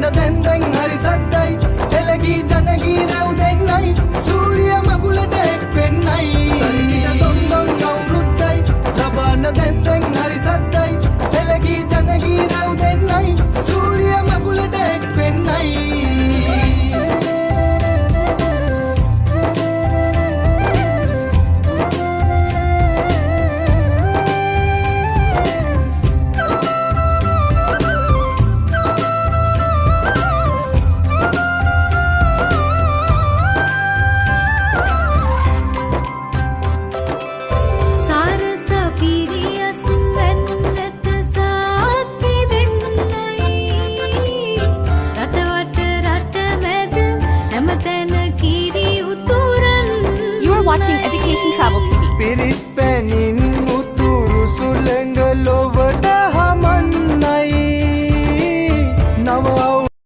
දැන් හරි සද්දයි එළගී ජනගී රැව් දෙන්නයි සූර්ය මගුලට එක් වෙන්නයි තොන්දොන් අවුරුද්දයි ලබන්න දැන් හරි සද්දයි එළගී ජනගී රැව් දෙන්නයි සූර්ය මගුලට එක් වෙන්නයි You are watching Education Travel TV. Pirith පැනින්